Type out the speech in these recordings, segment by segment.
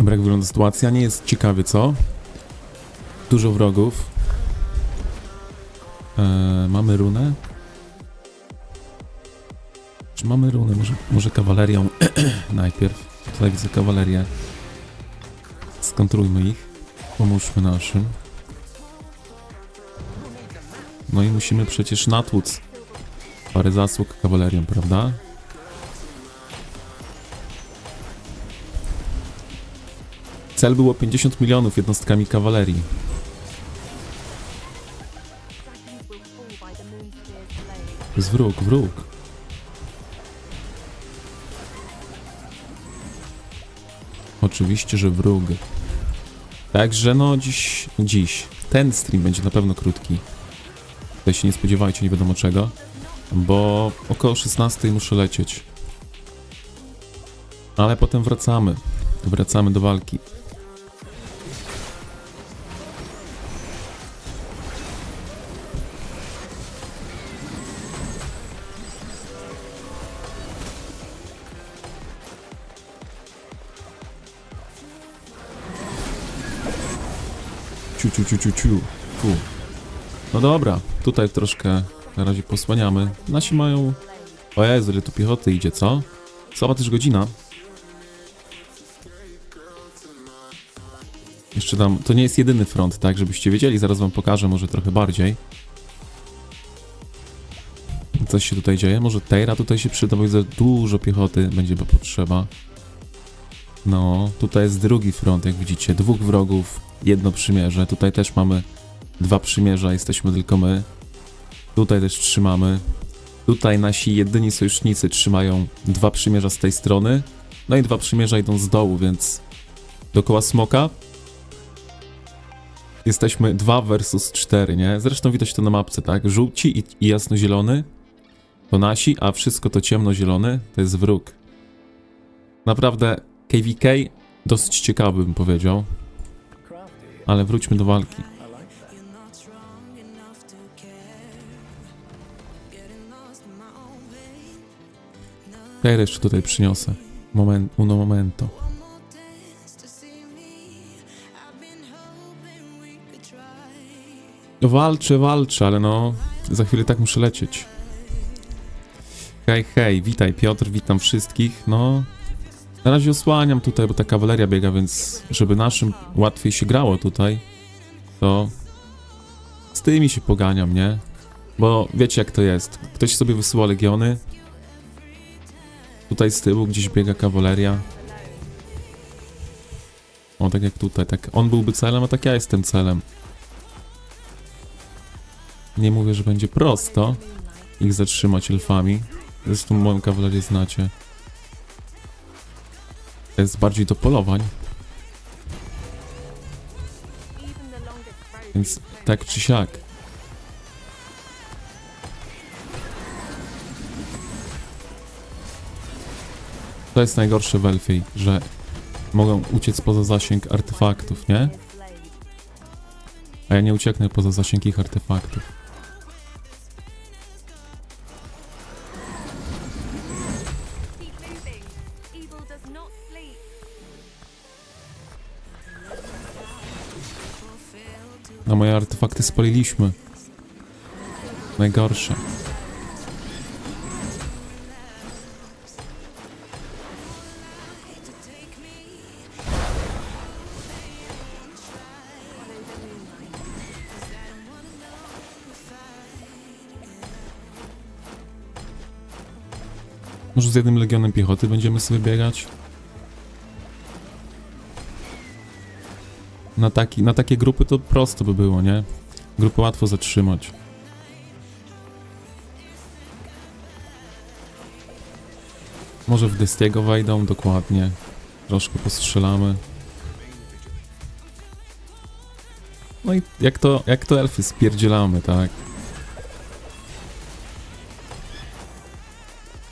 Dobra, jak wygląda sytuacja? Nie jest ciekawie, co? Dużo wrogów. Mamy runę? Czy mamy runę? Może kawalerią najpierw. Tutaj widzę kawalerię. Skontrolujmy ich. Pomóżmy naszym. No i musimy przecież natłuc parę zasług kawalerią, prawda? Cel było 50 milionów jednostkami kawalerii. To jest wróg. Oczywiście, że wróg. Także no dziś. Ten stream będzie na pewno krótki. Tutaj się nie spodziewajcie, nie wiadomo czego. Bo około 16 muszę lecieć. Ale potem wracamy. Wracamy do walki. Fu. No dobra, tutaj troszkę na razie posłaniamy. Nasi mają... O Jezu, ile tu piechoty idzie, co? Słaba też godzina. Jeszcze tam... To nie jest jedyny front, tak? Żebyście wiedzieli, zaraz wam pokażę może trochę bardziej. Coś się tutaj dzieje. Może Tejra tutaj się przyda, bo widzę dużo piechoty będzie potrzeba. No, tutaj jest drugi front, jak widzicie. 2 wrogów, 1 przymierze. Tutaj też mamy 2 przymierza, jesteśmy tylko my. Tutaj też trzymamy. Tutaj nasi jedyni sojusznicy trzymają 2 przymierza z tej strony. No i 2 przymierza idą z dołu, więc dookoła smoka jesteśmy 2 versus 4, nie? Zresztą widać to na mapce, tak? Żółci i jasnozielony to nasi, a wszystko to ciemnozielony to jest wróg. Naprawdę KVK dosyć ciekawy, bym powiedział. Ale wróćmy do walki. Ja jeszcze tutaj przyniosę. Uno momento. Walczę, ale no... Za chwilę tak muszę lecieć. Hej, witaj Piotr, witam wszystkich. No... Na razie osłaniam tutaj, bo ta kawaleria biega, więc żeby naszym łatwiej się grało tutaj, to z tymi się poganiam, nie? Bo wiecie jak to jest. Ktoś sobie wysyła legiony. Tutaj z tyłu gdzieś biega kawaleria. O, tak jak tutaj, tak. On byłby celem, a tak ja jestem celem. Nie mówię, że będzie prosto ich zatrzymać elfami. Zresztą moją kawalerię znacie. To jest bardziej do polowań. Więc tak czy siak. To jest najgorsze w Elfii, że mogą uciec poza zasięg artefaktów, nie? A ja nie ucieknę poza zasięg ich artefaktów. A moje artefakty spaliliśmy. Najgorsze. Może z 1 legionem piechoty będziemy sobie biegać? Na takie grupy to prosto by było, nie? Grupy łatwo zatrzymać. Może w Destiego wejdą, dokładnie. Troszkę postrzelamy. No i jak to elfy spierdzielamy, tak?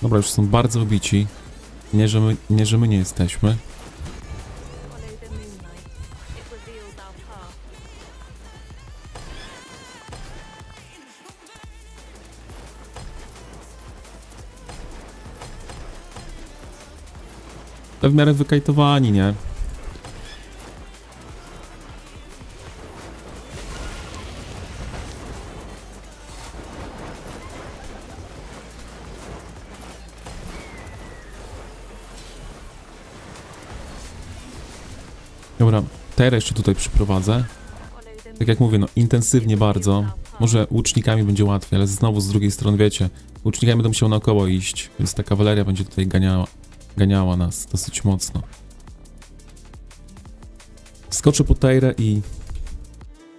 Dobra, już są bardzo obici. Nie, że my nie jesteśmy. W miarę wykajtowani, nie? Dobra, Tejra jeszcze tutaj przyprowadzę. Tak jak mówię, no intensywnie bardzo. Może łucznikami będzie łatwiej, ale znowu z drugiej strony, wiecie, łucznikami będą musiał naokoło iść, więc ta kawaleria będzie tutaj ganiała nas dosyć mocno. Skoczę po Tejrę i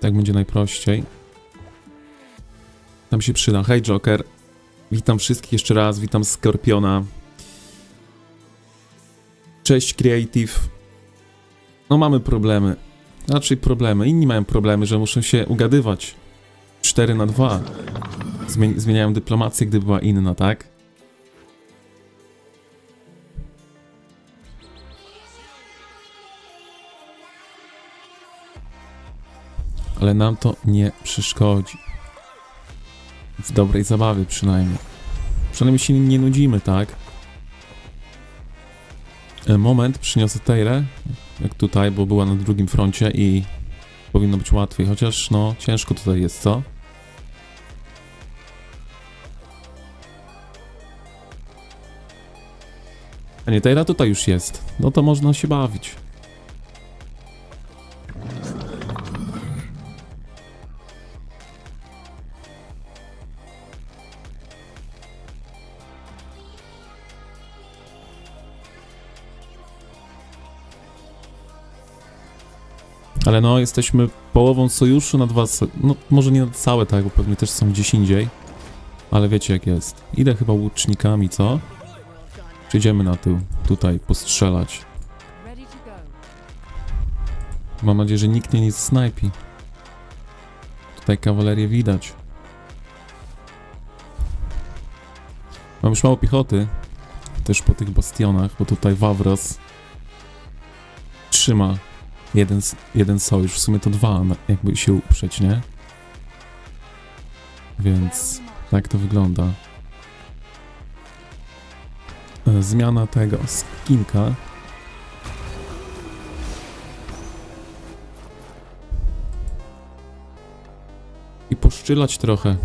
tak będzie najprościej. Tam się przyda. Hej Joker, witam wszystkich jeszcze raz, witam Skorpiona. Cześć Creative. No mamy problemy. Raczej problemy. Inni mają problemy, że muszą się ugadywać. 4-2. Zmieniają dyplomację, gdy była inna, tak? Ale nam to nie przeszkodzi. W dobrej zabawie przynajmniej. Przynajmniej się nie nudzimy, tak? Moment, przyniosę Tejrę, jak tutaj, bo była na drugim froncie i powinno być łatwiej, chociaż no ciężko tutaj jest, co? A nie, Tejra tutaj już jest, no to można się bawić. Ale no, jesteśmy połową sojuszu na dwa... No, może nie na całe, tak, bo pewnie też są gdzieś indziej. Ale wiecie jak jest. Idę chyba łucznikami, co? Przyjdziemy na tył, tutaj, postrzelać. Mam nadzieję, że nikt mnie nie snajpi. Tutaj kawalerię widać. Mam już mało piechoty. Też po tych bastionach, bo tutaj Wawros trzyma jeden sojusz, w sumie to dwa, jakby się uprzeć, nie? Więc tak to wygląda. Zmiana tego skinka. I poszczylać trochę.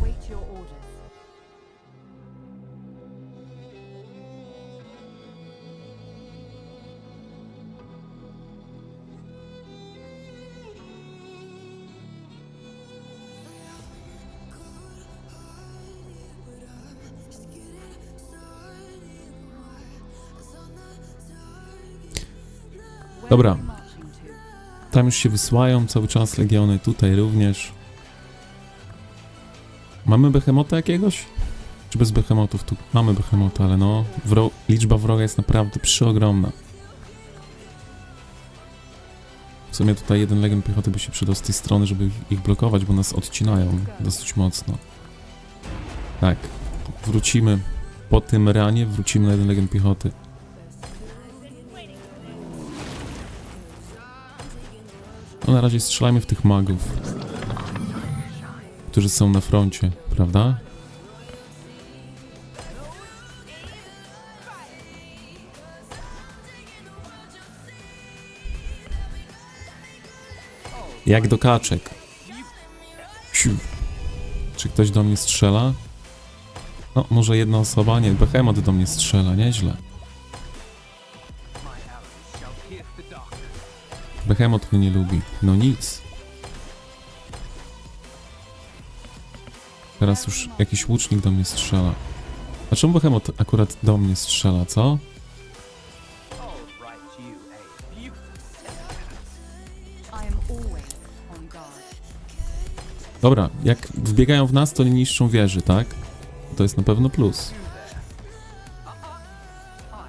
Dobra, tam już się wysyłają cały czas legiony, tutaj również. Mamy behemota jakiegoś? Czy bez behemotów? Tu mamy behemota, ale no, liczba wroga jest naprawdę przeogromna. W sumie tutaj jeden legion piechoty by się przydał z tej strony, żeby ich blokować, bo nas odcinają dosyć mocno. Tak, wrócimy po tym ranie, wrócimy na jeden legion piechoty. No na razie strzelajmy w tych magów, którzy są na froncie, prawda? Jak do kaczek. Siu. Czy ktoś do mnie strzela? No, może jedna osoba? Nie, Behemoth do mnie strzela, nieźle. Behemoth mnie nie lubi. No nic. Teraz już jakiś łucznik do mnie strzela. A czemu Behemoth akurat do mnie strzela, co? Dobra, jak wbiegają w nas, to nie niszczą wieży, tak? To jest na pewno plus.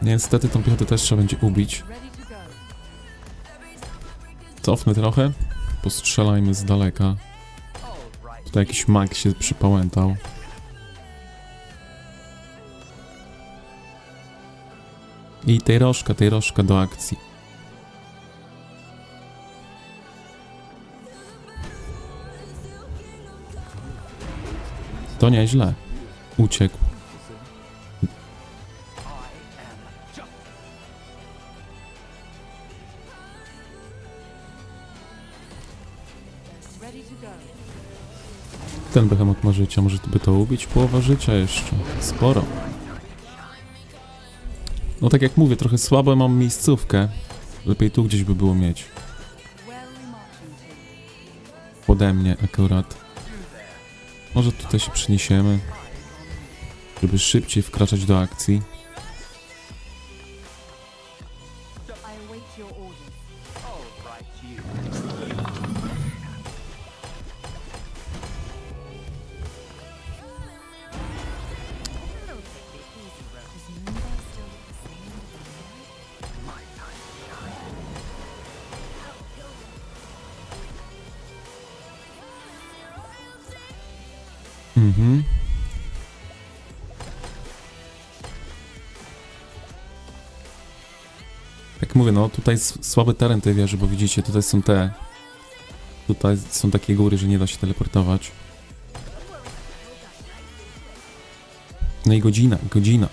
Niestety tą piechotę też trzeba będzie ubić. Cofnę trochę. Postrzelajmy z daleka. Tutaj jakiś mag się przypałętał. I tej rożka do akcji. To nieźle. Uciekł. Ten Behemoth ma życia, może by to ubić? Połowa życia jeszcze. Sporo. No tak jak mówię, trochę słabo mam miejscówkę. Lepiej tu gdzieś by było mieć. ode mnie akurat. Może tutaj się przeniesiemy, żeby szybciej wkraczać do akcji. Mhm. Jak mówię, no tutaj słaby teren tej wieży, bo widzicie, tutaj są te... Tutaj są takie góry, że nie da się teleportować. No i godzina.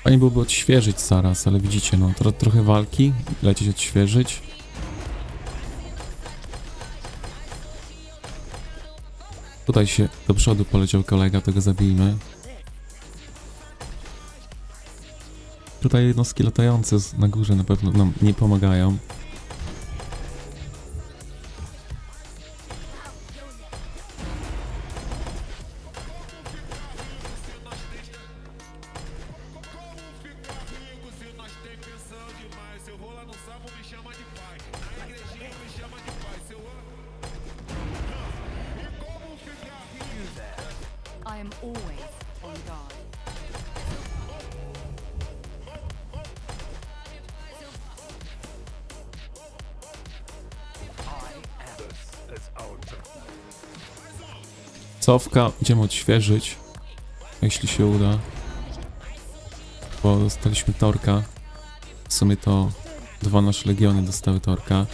Fajnie byłoby odświeżyć zaraz, ale widzicie, no trochę walki, lecieć odświeżyć. Tutaj się do przodu poleciał kolega, to go zabijmy. Tutaj jednostki latające na górze na pewno nam nie pomagają. I am always on guard. Cofka, idziemy odświeżyć, jeśli się uda. Bo dostaliśmy Torka. W sumie to 2 nasze legiony dostały Torka.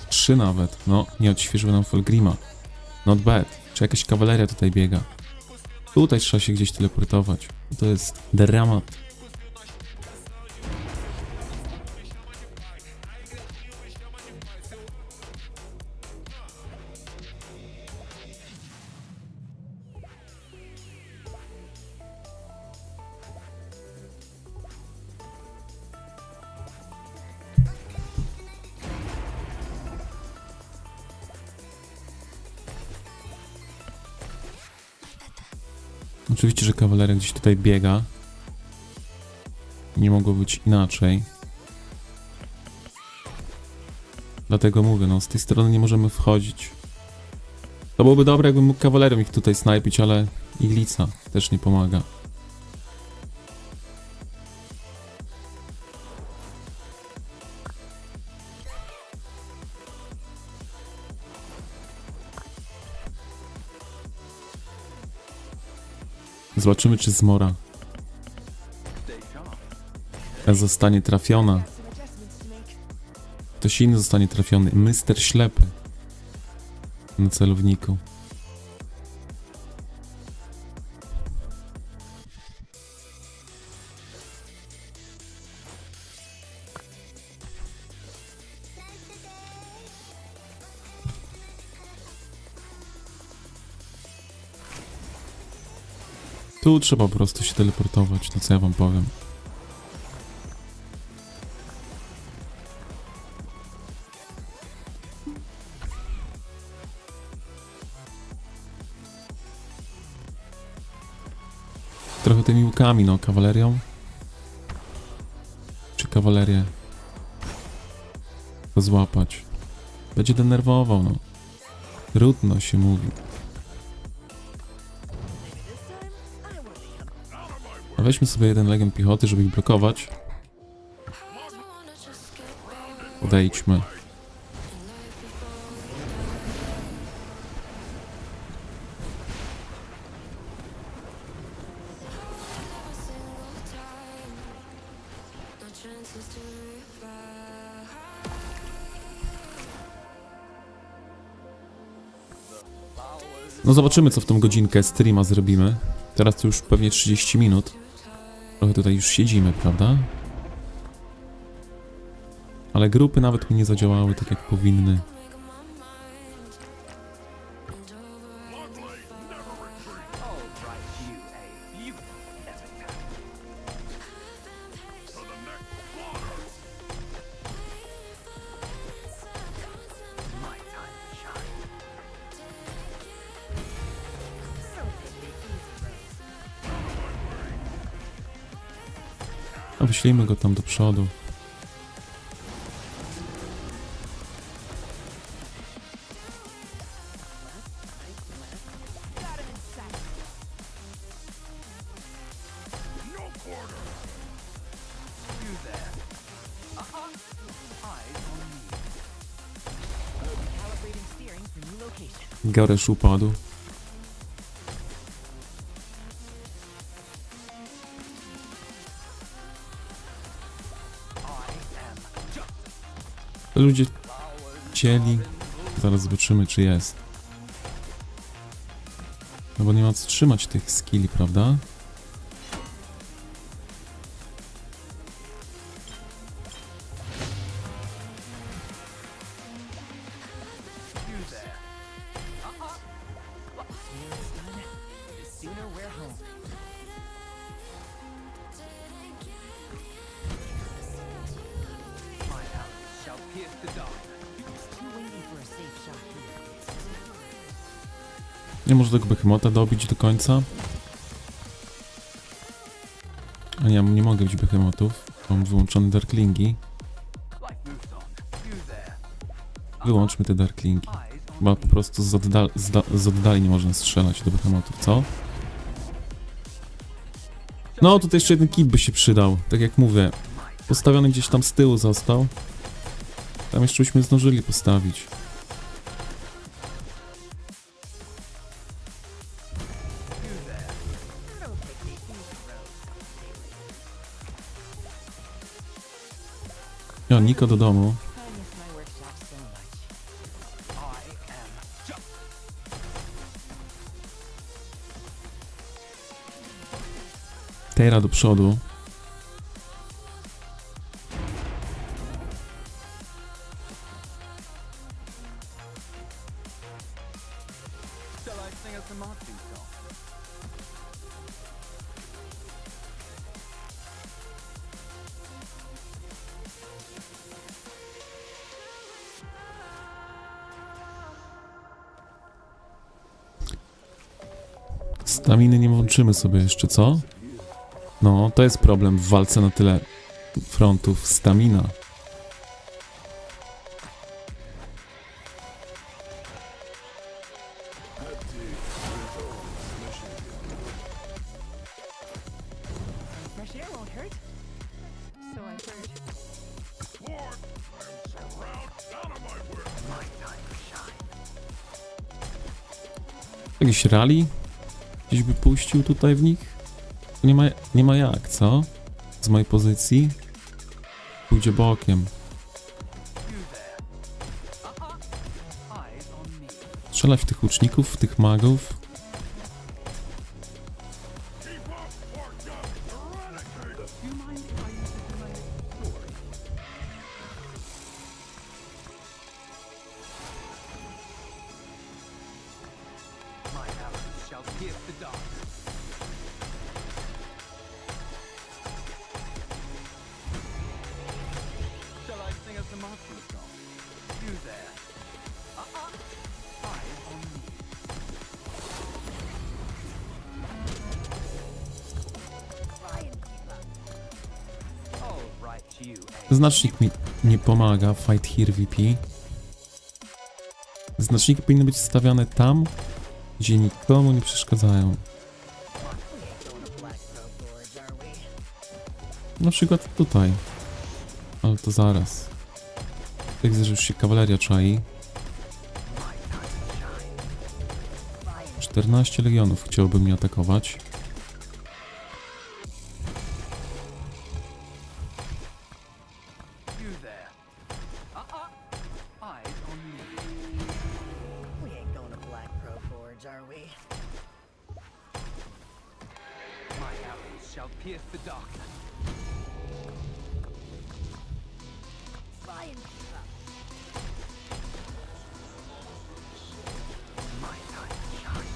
3 nawet. No, nie odświeżyły nam Fulgrima. Not bad. Czy jakaś kawaleria tutaj biega? Tutaj trzeba się gdzieś teleportować. To jest dramat. Oczywiście, że kawaleria gdzieś tutaj biega. Nie mogło być inaczej. Dlatego mówię, no z tej strony nie możemy wchodzić. To byłoby dobre, jakbym mógł kawalerią ich tutaj snajpić, ale iglica też nie pomaga. Zobaczymy, czy zmora zostanie trafiona. Ktoś inny zostanie trafiony. Mister Ślepy na celowniku. Tu trzeba po prostu się teleportować, no co ja wam powiem. Trochę tymi łukami, no, kawalerią. Czy kawalerię to złapać? Będzie denerwował, no. Trudno się mówi. A weźmy sobie jeden legion piechoty, żeby ich blokować. Odejdźmy. No zobaczymy, co w tą godzinkę streama zrobimy. Teraz to już pewnie 30 minut. Trochę tutaj już siedzimy, prawda? Ale grupy nawet mi nie zadziałały tak, jak powinny. A wyślijmy go tam do przodu. Calibrating steering for new location. Garesz upadł. Ludzie chcieli. Zaraz zobaczymy, czy jest. No bo nie ma co trzymać tych skilli, prawda? Sooner we're home. My arrows shall pierce the dark. It's too windy for a safe shot here. Nie może tego Behemota dobić do końca. A nie mogę bić Behemotów. Mam wyłączone Darklingi. Life moves on. You there. Wyłączmy te Darklingi. Eyes on Chyba po prostu z oddali nie można strzelać do Behemotów, co? No, tutaj jeszcze jeden kit by się przydał. Tak jak mówię, postawiony gdzieś tam z tyłu został. Tam jeszcze byśmy zdążyli postawić. O, Niko do domu. I miss my workshop so much. I am just. Tera do przodu. Shall I sing us a marching song? Staminy nie włączymy sobie jeszcze, co? No, to jest problem w walce na tyle frontów. Stamina. Fresh air won't hurt. So I heard. My time to shine. Jakiś rally? Gdzieś by puścił tutaj w nich? Nie ma jak, co? Z mojej pozycji? Pójdzie bokiem. You there. Eyes on me. Strzelać w tych łuczników, w tych magów. Do you mind if I use it in my sword? My arrows shall pierce the dark. Shall I sing us a marching song? You there. Eyes on me. Try and keep up. All right, you. Znacznik mi nie pomaga. Fight here VP. Znaczniki powinny być stawiane tam, gdzie nikomu nie przeszkadzają. Na przykład tutaj. Ale to zaraz. Tak widzę, że już się kawaleria czai. 14 legionów chciałoby mnie atakować. You there. Eyes on me. We ain't going to Black Pro Forge, are we? shall pierce the darkness. Try and keep up. My time to shine.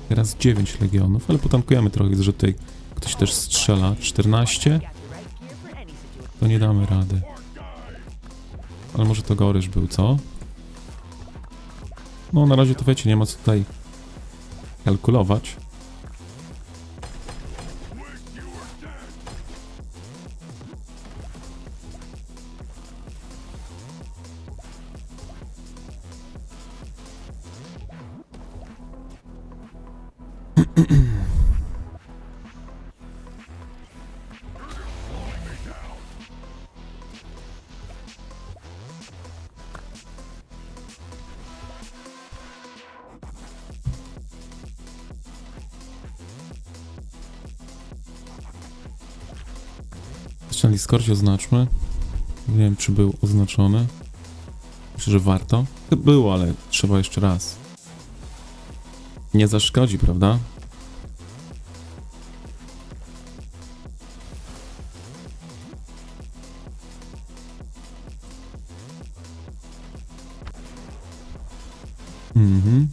Teraz 9 legionów, ale potankujemy trochę, że tutaj ktoś też strzela. 14? Got the right gear for any situation. To nie damy rady. Ale może to goryż był, co? No na razie to wiecie, nie ma co tutaj kalkulować. Jeszcze na Discordzie oznaczmy. Nie wiem, czy był oznaczony. Myślę, że warto. Było, ale trzeba jeszcze raz. Nie zaszkodzi, prawda? Mhm.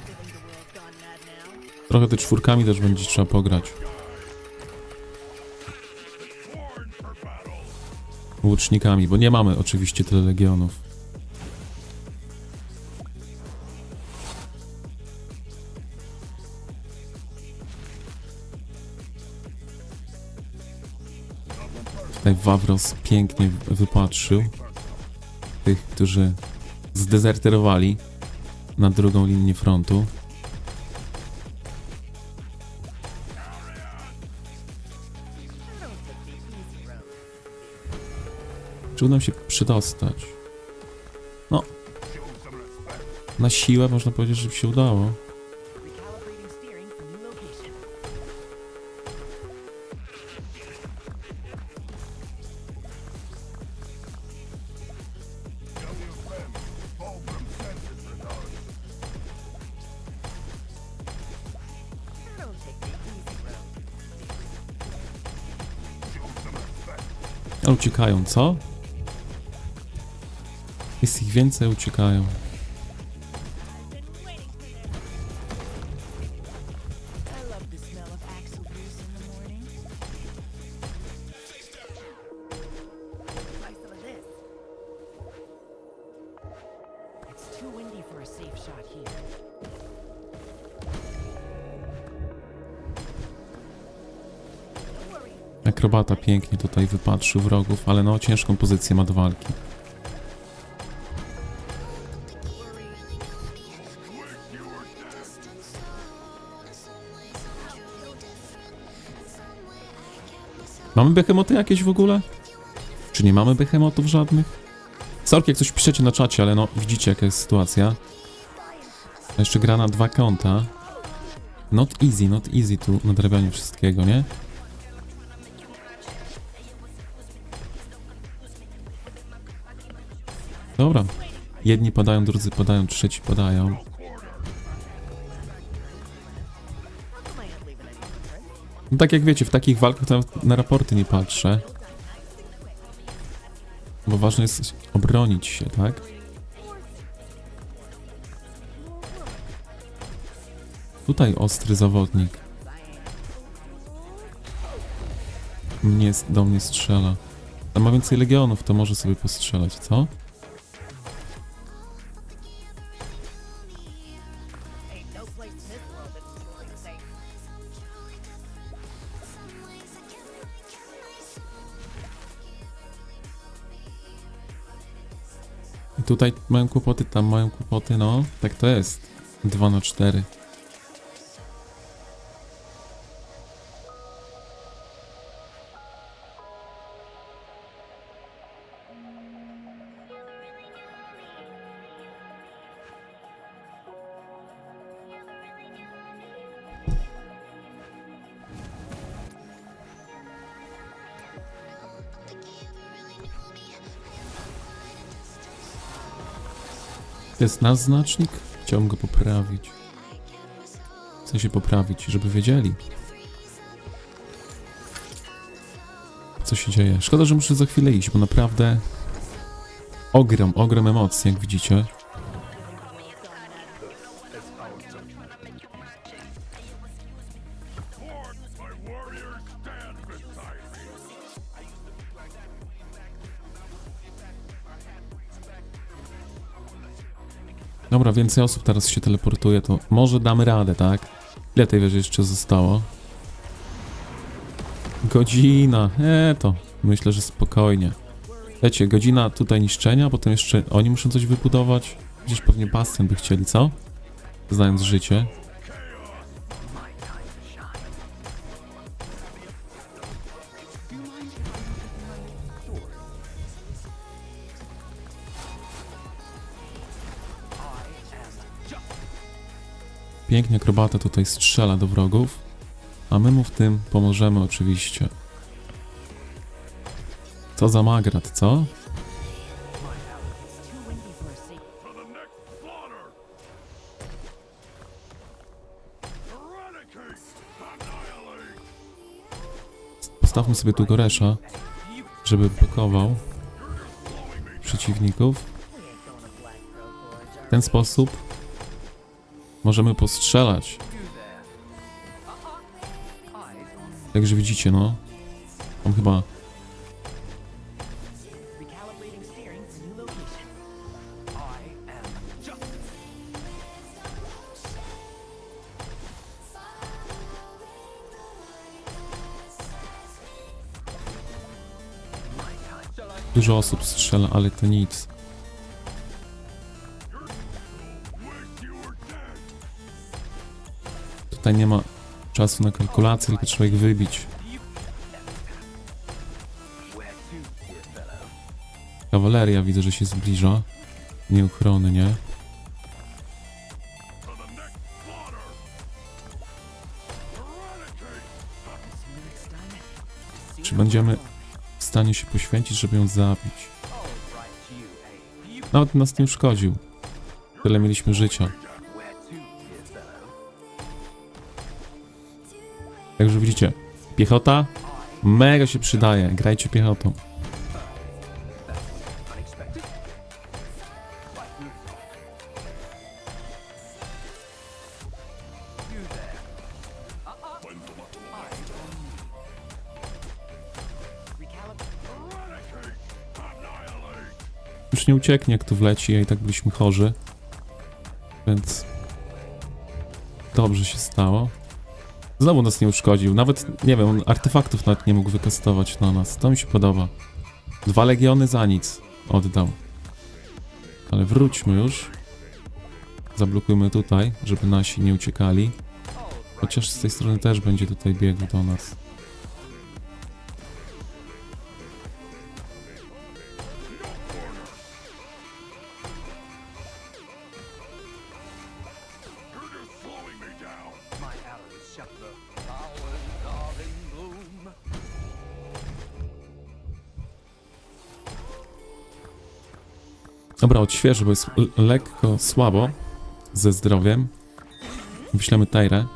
Feeling the world gone mad now? Trochę te czwórkami też będzie trzeba pograć. Łucznikami, bo nie mamy oczywiście tyle legionów. Tutaj Wawros pięknie wypatrzył tych, którzy zdezerterowali na drugą linię frontu. Czy uda nam się przedostać? No. Na siłę można powiedzieć, że się udało. Recalibrating steering for new location. Don't take the easy road. Ale uciekają, co? Jest ich więcej, uciekają. I love the smell of axle grease in the morning. Try some of this. It's too windy for a safe shot here. Don't worry. Akrobata pięknie tutaj wypatrzył wrogów, ale no ciężką pozycję ma do walki. Mamy behemoty jakieś w ogóle? Czy nie mamy behemotów żadnych? Sorki, jak coś piszecie na czacie, ale no widzicie jaka jest sytuacja. A jeszcze gra na 2 konta. Not easy tu nadrabianie wszystkiego, nie? Dobra. Jedni padają, drudzy padają, trzeci padają. How come I have leave it any No tak jak wiecie, w takich walkach to nawet na raporty nie patrzę. Bo ważne jest obronić się, tak? Tutaj ostry zawodnik. Do mnie strzela. A ma więcej legionów, to może sobie postrzelać, co? Ain't no place in this world that's truly safe. I tutaj mają kłopoty, tam mają kłopoty, no. Tak to jest. 2 na 4. To jest nasz znacznik? Chciałbym go poprawić. W sensie poprawić, żeby wiedzieli, co się dzieje. Szkoda, że muszę za chwilę iść, bo naprawdę ogrom emocji, jak widzicie. Dobra, więcej osób teraz się teleportuje, to może damy radę, tak? Ile tej wieży jeszcze zostało? Godzina, to myślę, że spokojnie. Wiecie, godzina tutaj niszczenia, potem jeszcze oni muszą coś wybudować. Gdzieś pewnie bastion by chcieli, co? Znając życie. Pięknie akrobata tutaj strzela do wrogów, a my mu w tym pomożemy oczywiście. Co za magrat, co? Too windy for a safe. Postawmy sobie tu Goresza, żeby blokował przeciwników. W ten sposób możemy postrzelać. Także widzicie, no. Mam chyba... Recalibrating steering to new location. I am justice. Dużo osób strzela, ale to nic. Tutaj nie ma czasu na kalkulację, tylko trzeba ich wybić. Where to, dear fellow? Kawaleria widzę, że się zbliża. Nieuchronnie. Czy będziemy w stanie się poświęcić, żeby ją zabić? Oh, right, you, eh? Nawet nas nie uszkodził. Tyle mieliśmy życia. Where to, dear fellow? Także widzicie, piechota mega się przydaje. Grajcie piechotą. Unexpected? You there. Już nie ucieknie, jak tu wleci, a i tak byliśmy chorzy. Więc... dobrze się stało. Znowu nas nie uszkodził. Nawet, nie wiem, on artefaktów nawet nie mógł wykastować na nas. To mi się podoba. 2 legiony za nic oddał. Ale wróćmy już. Zablokujmy tutaj, żeby nasi nie uciekali. Chociaż z tej strony też będzie tutaj biegł do nas. My arrows shut the flowers are in bloom. Dobra, odświeżę, bo jest lekko słabo ze zdrowiem. Wyślemy Tyrę.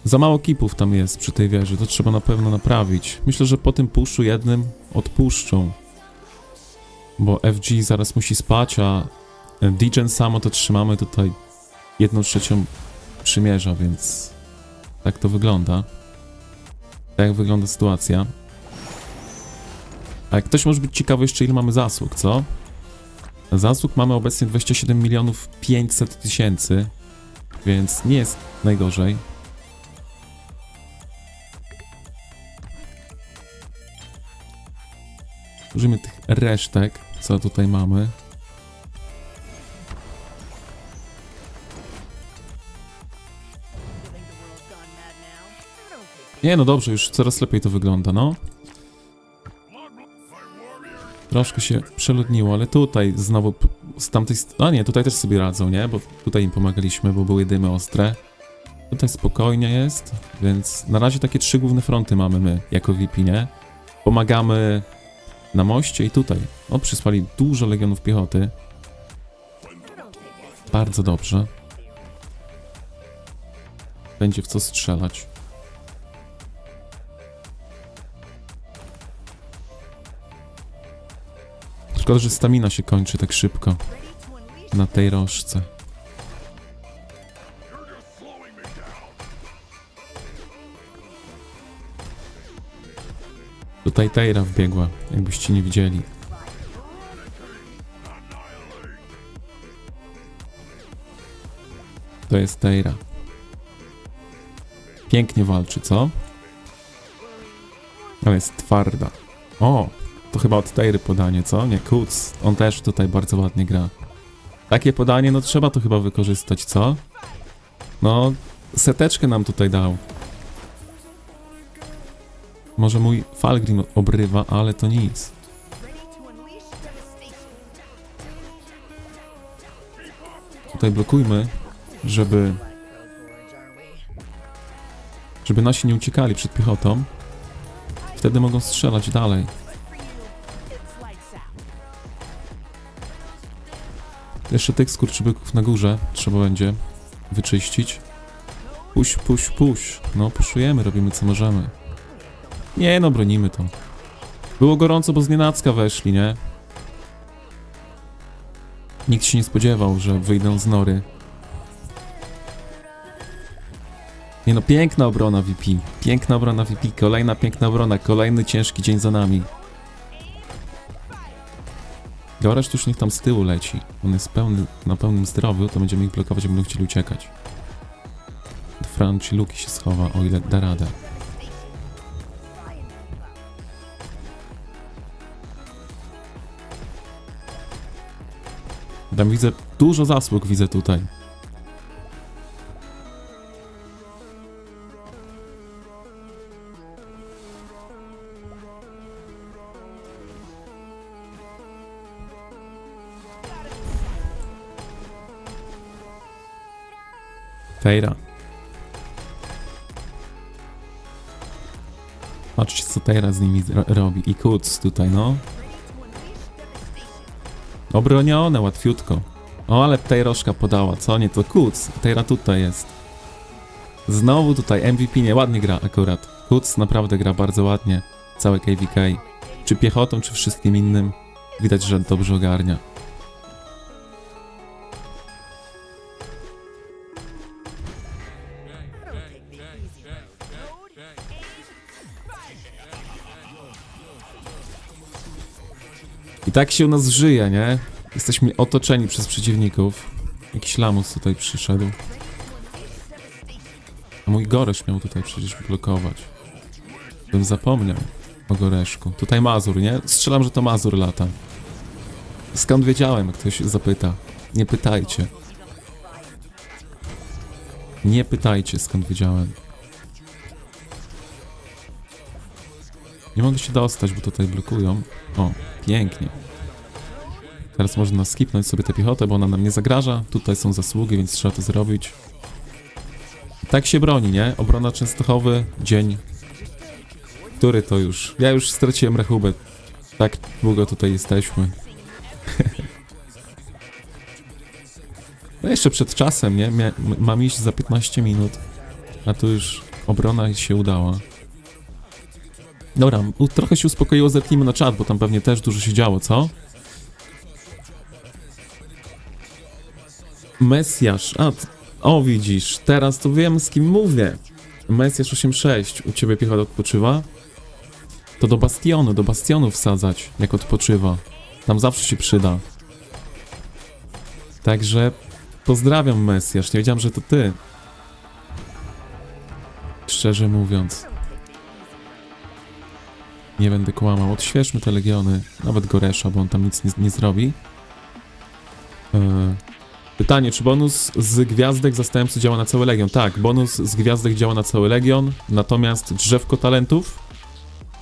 Za mało kipów tam jest przy tej wieży, to trzeba na pewno naprawić. Myślę, że po tym puszu jednym odpuszczą. Bo FG zaraz musi spać, a Degen samo to trzymamy tutaj 1/3 przymierza, więc tak to wygląda. Tak jak wygląda sytuacja. A jak ktoś może być ciekawy jeszcze, ile mamy zasług, co? Zasług mamy obecnie 27 500 000, więc nie jest najgorzej. Użyjmy tych resztek, co tutaj mamy. You think the world's gone mad now? I don't take Nie, no dobrze, już coraz lepiej to wygląda, no. Troszkę się przeludniło, ale tutaj znowu z tamtej strony... A nie, tutaj też sobie radzą, nie? Bo tutaj im pomagaliśmy, bo były dymy ostre. Tutaj spokojnie jest, więc na razie takie 3 główne fronty mamy my, jako VP, nie? Pomagamy na moście i tutaj. O, przysłali dużo legionów piechoty. Bardzo dobrze. Będzie w co strzelać. Szkoda, że stamina się kończy tak szybko na tej rożce. Tutaj Teira wbiegła, jakbyście nie widzieli. To jest Teira. Pięknie walczy, co? Ale jest twarda. O, to chyba od Teiry podanie, co? Nie, Kuc. On też tutaj bardzo ładnie gra. Takie podanie, no trzeba to chyba wykorzystać, co? No, seteczkę nam tutaj dał. Może mój Falgrim obrywa, ale to nic. Tutaj blokujmy, żeby nasi nie uciekali przed piechotą. Wtedy mogą strzelać dalej. Jeszcze tych skurczybyków na górze trzeba będzie wyczyścić. Push, push, push. No, puszujemy, robimy co możemy. Nie no, bronimy to. Było gorąco, bo znienacka weszli, nie? Nikt się nie spodziewał, że wyjdą z nory. Nie no, piękna obrona VP. Piękna obrona VP. Kolejna piękna obrona. Kolejny ciężki dzień za nami. Goresz już niech tam z tyłu leci. On jest na pełnym zdrowiu, to będziemy ich blokować, jak będą chcieli uciekać. Franci Luki się schowa, o ile da radę. Tam widzę, dużo zasług widzę tutaj. Teira. Patrzcie, co Teira z nimi robi. I Kuc tutaj, no. Obronione, łatwiutko. O, ale Teiroszka podała, co? Nie, to Kuc. Teira tutaj jest. Znowu tutaj MVP nie ładnie gra akurat. Kuc naprawdę gra bardzo ładnie. Całe KVK. Czy piechotą, czy wszystkim innym. Widać, że dobrze ogarnia. I tak się u nas żyje, nie? Jesteśmy otoczeni przez przeciwników. Jakiś lamus tutaj przyszedł. A mój Goresz miał tutaj przecież blokować. Bym zapomniał o Goreszku. Tutaj Mazur, nie? Strzelam, że to Mazur lata. Skąd wiedziałem, jak ktoś zapyta? Nie pytajcie. Nie pytajcie, skąd wiedziałem. Nie mogę się dostać, bo tutaj blokują. O, pięknie. Teraz można skipnąć sobie tę piechotę, bo ona nam nie zagraża. Tutaj są zasługi, więc trzeba to zrobić. Tak się broni, nie? Obrona Częstochowy, dzień. Który to już? Ja już straciłem rachubę. Tak długo tutaj jesteśmy. No jeszcze przed czasem, nie? Mam iść za 15 minut. A tu już obrona się udała. Dobra, trochę się uspokoiło, zerknijmy na czat, bo tam pewnie też dużo się działo, co? Mesjasz, o widzisz, teraz to wiem, z kim mówię. Mesjasz 8.6, u ciebie piechota odpoczywa? To do bastionu wsadzać, jak odpoczywa. Tam zawsze się przyda. Także pozdrawiam, Mesjasz, nie wiedziałem, że to ty. Szczerze mówiąc. Nie będę kłamał. Odświeżmy te legiony. Nawet Goresza, bo on tam nic nie zrobi. Pytanie, czy bonus z gwiazdek zastępcy działa na cały legion? Tak, bonus z gwiazdek działa na cały legion, natomiast drzewko talentów,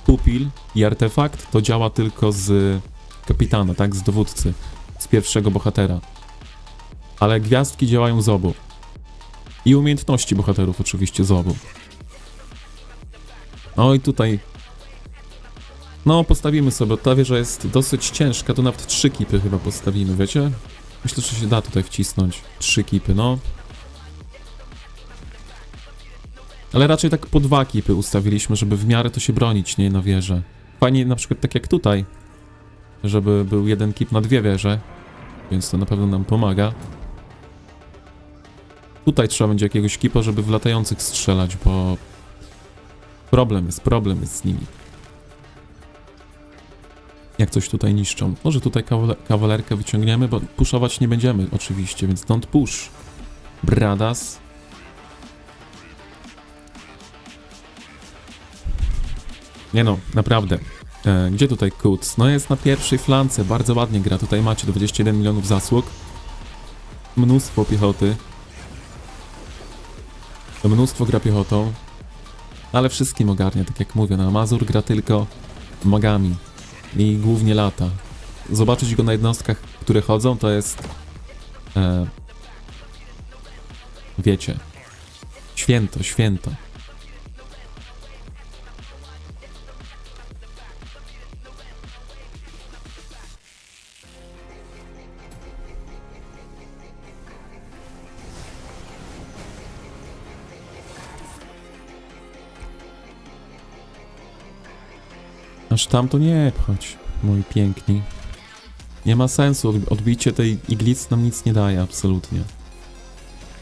pupil i artefakt to działa tylko z kapitana, tak? Z dowódcy, z pierwszego bohatera. Ale gwiazdki działają z obu. I umiejętności bohaterów oczywiście z obu. No i tutaj... No, postawimy sobie, ta wieża jest dosyć ciężka, to nawet 3 kipy chyba postawimy, wiecie? Myślę, że się da tutaj wcisnąć 3 kipy, no. Ale raczej tak po 2 kipy ustawiliśmy, żeby w miarę to się bronić, nie, na wieżę. Fajnie na przykład tak jak tutaj, żeby był 1 kip na 2 wieże, więc to na pewno nam pomaga. Tutaj trzeba będzie jakiegoś kipa, żeby w latających strzelać, bo problem jest z nimi. Jak coś tutaj niszczą. Może tutaj kawalerkę wyciągniemy, bo puszować nie będziemy oczywiście, więc don't push. Bradas. Nie no, naprawdę. Gdzie tutaj Kuc? No jest na pierwszej flance, bardzo ładnie gra. Tutaj macie 21 milionów zasług. Mnóstwo piechoty. Mnóstwo gra piechotą. Ale wszystkim ogarnia, tak jak mówię. No, Mazur gra tylko magami. I głównie lata. Zobaczyć go na jednostkach, które chodzą, to jest... wiecie. Święto, święto. Aż tam to nie pchać, moi piękni. Nie ma sensu, odbicie tej iglicy nam nic nie daje, absolutnie.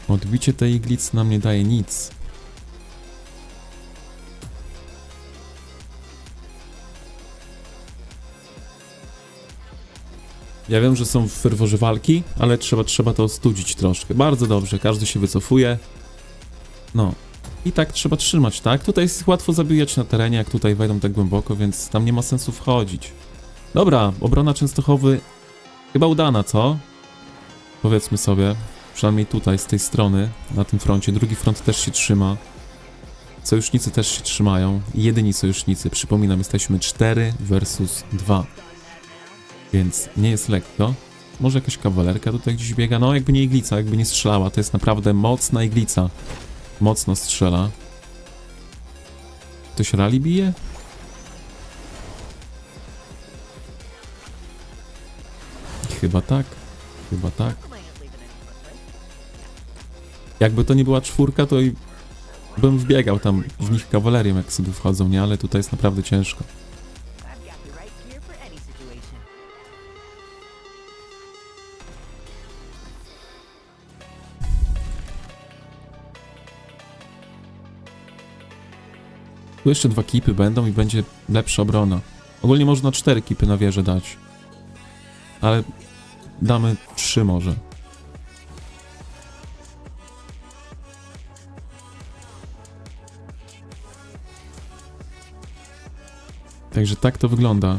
Odbicie tej iglicy nam nie daje nic. Ja wiem, że są w ferworze walki, ale trzeba to ostudzić troszkę. Bardzo dobrze, każdy się wycofuje. No. I tak trzeba trzymać, tak? Tutaj jest łatwo zabijać na terenie, jak tutaj wejdą tak głęboko, więc tam nie ma sensu wchodzić. Dobra, obrona Częstochowy chyba udana, co? Powiedzmy sobie. Przynajmniej tutaj, z tej strony, na tym froncie. Drugi front też się trzyma. Sojusznicy też się trzymają. Jedyni sojusznicy, przypominam, jesteśmy 4 versus 2. Więc nie jest lekko. Może jakaś kawalerka tutaj gdzieś biega? No, jakby nie iglica, jakby nie strzelała. To jest naprawdę mocna iglica. Mocno strzela. Ktoś rally bije? Chyba tak. Chyba tak. Jakby to nie była 4, to i bym wbiegał tam w nich kawalerią, jak sobie wchodzą, nie? Ale tutaj jest naprawdę ciężko. I've got the right gear for any situation. Tu jeszcze 2 kipy będą i będzie lepsza obrona. Ogólnie można 4 kipy na wieżę dać. Ale damy 3 może. Także tak to wygląda.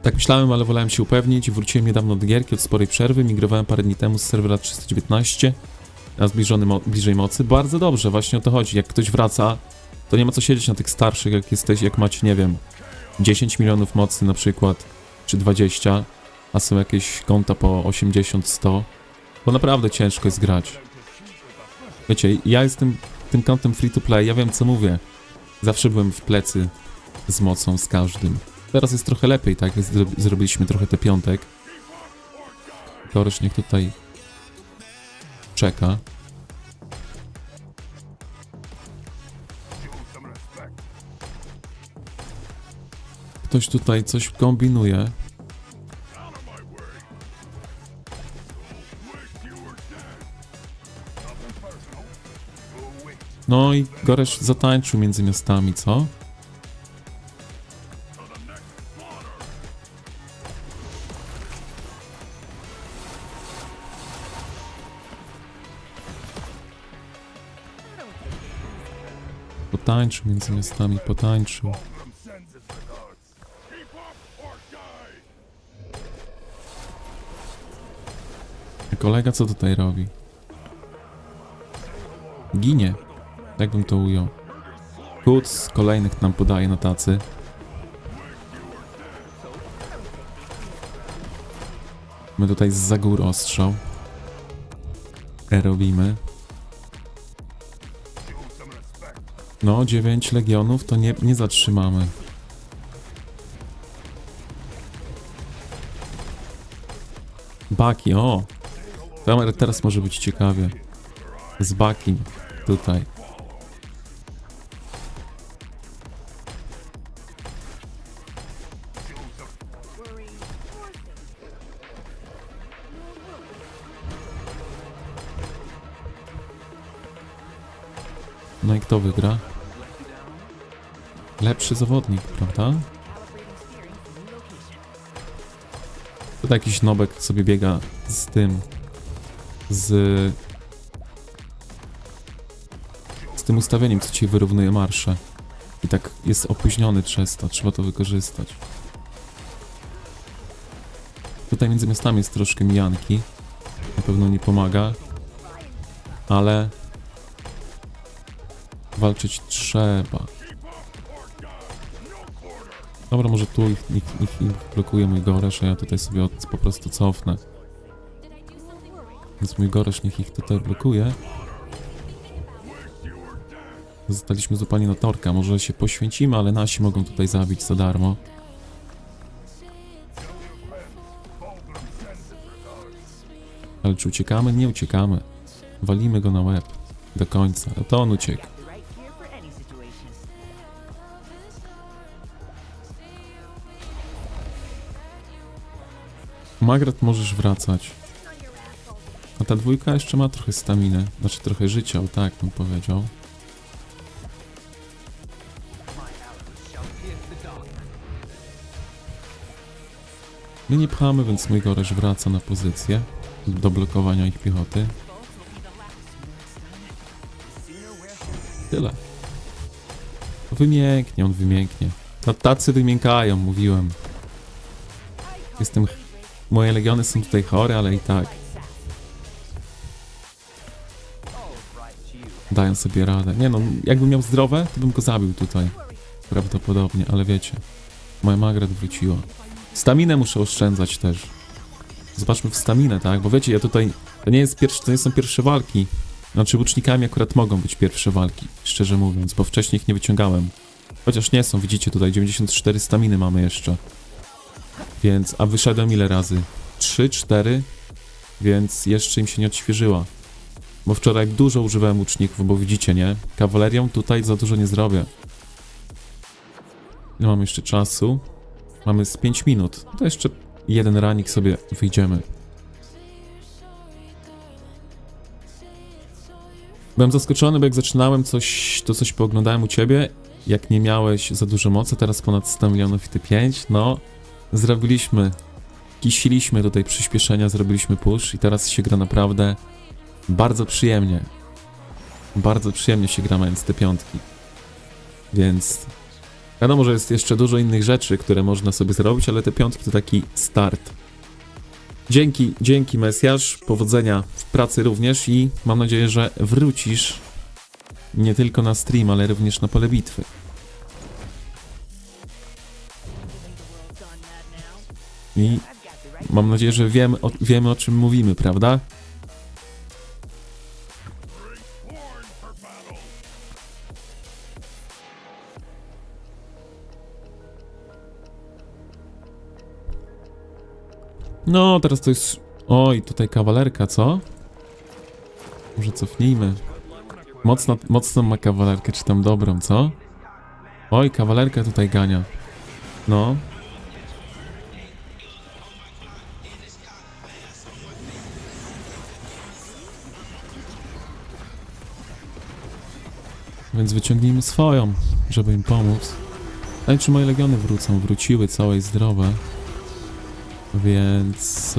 Tak myślałem, ale wolałem się upewnić. Wróciłem niedawno do gierki od sporej przerwy. Migrowałem parę dni temu z serwera 319 na zbliżony bliżej mocy. Bardzo dobrze, właśnie o to chodzi. Jak ktoś wraca, to nie ma co siedzieć na tych starszych, jak macie, nie wiem, 10 milionów mocy na przykład, czy 20, a są jakieś konta po 80, 100, bo naprawdę ciężko jest grać. Wiecie, ja jestem tym kontem free to play, ja wiem co mówię. Zawsze byłem w plecy z mocą z każdym. Teraz jest trochę lepiej, tak? Zrobiliśmy trochę te piątek. Korysz niech tutaj czeka. Ktoś tutaj coś kombinuje. No i Goresz zatańczył między miastami, co? Potańczył między miastami, potańczył. Kolega co tutaj robi? Ginie. Jak bym to ujął? Kuc kolejnych nam podaje na tacy. My tutaj zza gór ostrzał. robimy. No, 9 legionów to nie zatrzymamy. Baki, o! Teraz może być ciekawie. Z Bakim tutaj. No i kto wygra? Lepszy zawodnik, prawda? Tutaj jakiś nobek sobie biega z tym. Z tym ustawieniem, co ci wyrównuje marsze. I tak jest opóźniony przez to, trzeba to wykorzystać. Tutaj między miastami jest troszkę mijanki. Na pewno nie pomaga. Ale walczyć trzeba. Dobra, może tu niech blokuje mój Goresz, a ja tutaj sobie po prostu cofnę. Więc mój Goresz niech ich tutaj blokuje. Zostaliśmy złapani na torka. Może się poświęcimy, ale nasi mogą tutaj zabić za darmo. Ale czy uciekamy? Nie uciekamy. Walimy go na łeb. Do końca. A to on uciekł. Magrat, możesz wracać. A ta dwójka jeszcze ma trochę staminy. Znaczy trochę życia, o tak bym powiedział. My nie pchamy, więc mój Goresz wraca na pozycję do blokowania ich piechoty. Tyle. Wymięknie, on wymięknie. No tacy wymiękają, mówiłem. Moje legiony są tutaj chore, ale i tak. Dają sobie radę. Nie no, jakbym miał zdrowe, to bym go zabił tutaj. Prawdopodobnie, ale wiecie. Moja Magrat wróciła. Staminę muszę oszczędzać też. Zobaczmy w staminę, tak? Bo wiecie, ja tutaj... To nie są pierwsze walki. Znaczy, łucznikami akurat mogą być pierwsze walki, szczerze mówiąc, bo wcześniej ich nie wyciągałem. Chociaż nie są, widzicie tutaj, 94 staminy mamy jeszcze. Więc, a wyszedłem ile razy? 3, 4, więc jeszcze im się nie odświeżyła. Bo wczoraj dużo używałem łuczników, bo widzicie, nie? Kawalerią tutaj za dużo nie zrobię. Ile mamy jeszcze czasu? Mamy z 5 minut. To jeszcze jeden ranik sobie wyjdziemy. Byłem zaskoczony, bo jak zaczynałem to coś pooglądałem u ciebie. Jak nie miałeś za dużo mocy, teraz ponad 100 milionów i ty 5. No, zrobiliśmy, kisiliśmy tutaj przyspieszenia, zrobiliśmy push i teraz się gra naprawdę bardzo przyjemnie. Bardzo przyjemnie się gra mając te piątki. Więc wiadomo, że jest jeszcze dużo innych rzeczy, które można sobie zrobić, ale te piątki to taki start. Dzięki Mesjasz, powodzenia w pracy również i mam nadzieję, że wrócisz nie tylko na stream, ale również na pole bitwy. I mam nadzieję, że wiemy o czym mówimy, prawda? No, teraz to jest... Oj, tutaj kawalerka, co? Może cofnijmy. Mocną ma kawalerkę, czy tam dobrą, co? Oj, kawalerka tutaj gania. No. Więc wyciągnijmy swoją, żeby im pomóc. Ale czy moje legiony wróciły całe i zdrowe. Więc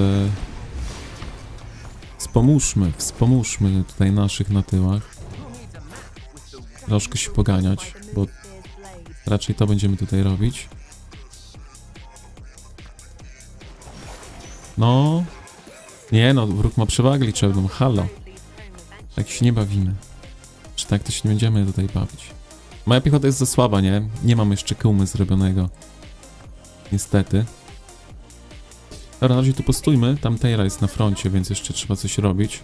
wspomóżmy tutaj naszych na tyłach. Troszkę się poganiać, bo raczej to będziemy tutaj robić. No. Nie no, wróg ma przewagę liczebną, halo. Tak się nie bawimy. Czy tak to się nie będziemy tutaj bawić. Moja piechota jest za słaba, nie? Nie mam jeszcze kumy zrobionego. Niestety. Dobra, na razie tu postójmy. Tam Tejra jest na froncie, więc jeszcze trzeba coś robić.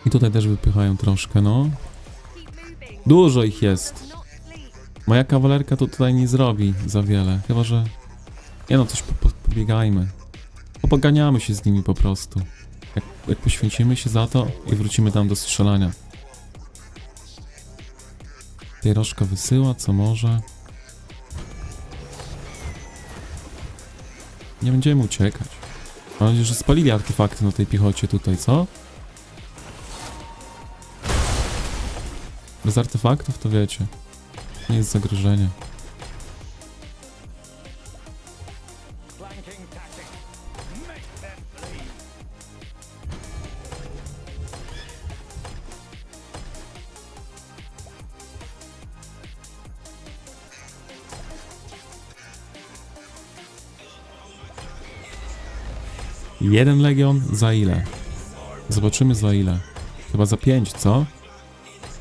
I tutaj też wypychają troszkę, no. Keep moving. Dużo ich jest. Not sleep. Moja kawalerka to tutaj nie zrobi za wiele. Chyba, że... Nie no, coś pobiegajmy. Poganiamy się z nimi po prostu. Jak poświęcimy się za to i wrócimy tam do strzelania. Pierożka wysyła, co może. Nie będziemy uciekać. Mam nadzieję, że spalili artefakty na tej piechocie tutaj, co? Bez artefaktów to wiecie. Nie jest zagrożenie. Flanking tactic. Make them bleed. Jeden legion za ile? Zobaczymy za ile. Chyba za 5, co?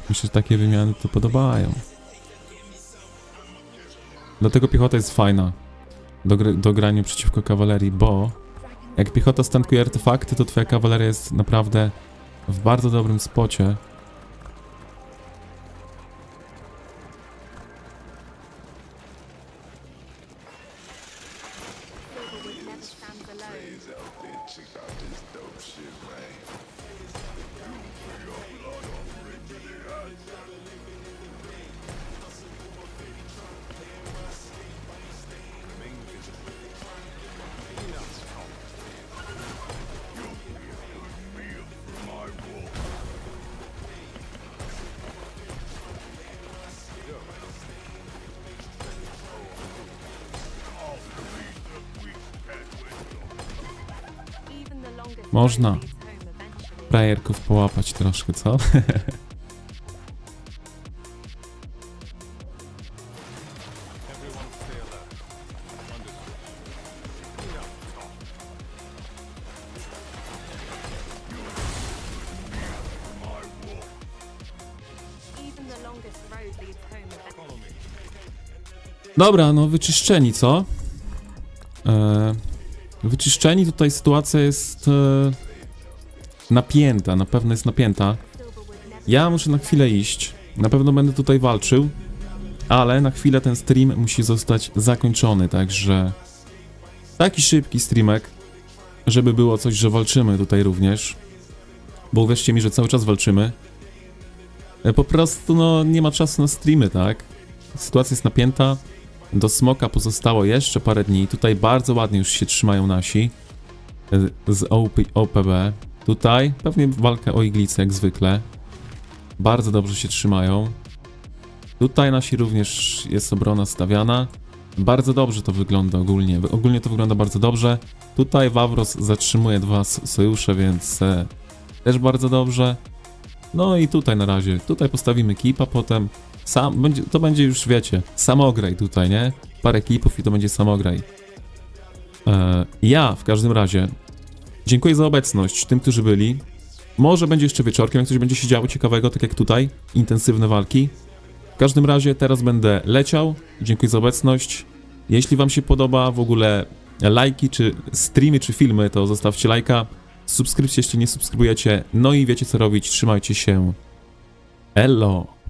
Myślę, że takie wymiany to podobają. Dlatego piechota jest fajna do grania przeciwko kawalerii, bo jak piechota stankuje artefakty, to twoja kawaleria jest naprawdę w bardzo dobrym spocie. Silverwood never stands alone. Even the longest Można road leads home eventually. frajerków połapać troszkę, co? Even the longest road leads home eventually. Dobra, no wyczyszczeni, co? Wyczyszczeni, tutaj sytuacja jest napięta, na pewno jest napięta. Silverwood never Ja muszę na chwilę iść, na pewno będę tutaj walczył, ale na chwilę ten stream musi zostać zakończony, także taki szybki streamek, żeby było coś, że walczymy tutaj również, bo uwierzcie mi, że cały czas walczymy. Po prostu no nie ma czasu na streamy, tak? Sytuacja jest napięta. Do smoka pozostało jeszcze parę dni. Tutaj bardzo ładnie już się trzymają nasi z OPB. Tutaj pewnie walka o iglicę jak zwykle. Bardzo dobrze się trzymają. Tutaj nasi również jest obrona stawiana. Bardzo dobrze to wygląda ogólnie. Ogólnie to wygląda bardzo dobrze. Tutaj Wawros zatrzymuje 2 sojusze, więc też bardzo dobrze. No i tutaj na razie. Tutaj postawimy keepa, potem to będzie już, wiecie, samograj tutaj, nie? Parę keepów i to będzie samograj. Ja w każdym razie dziękuję za obecność tym, którzy byli. Może będzie jeszcze wieczorkiem, jak coś będzie się działo ciekawego, tak jak tutaj. Intensywne walki. W każdym razie teraz będę leciał. Dziękuję za obecność. Jeśli wam się podoba w ogóle lajki, czy streamy, czy filmy, to zostawcie lajka. Subskrypcję, jeśli nie subskrybujecie. No i wiecie co robić. Trzymajcie się. Elo!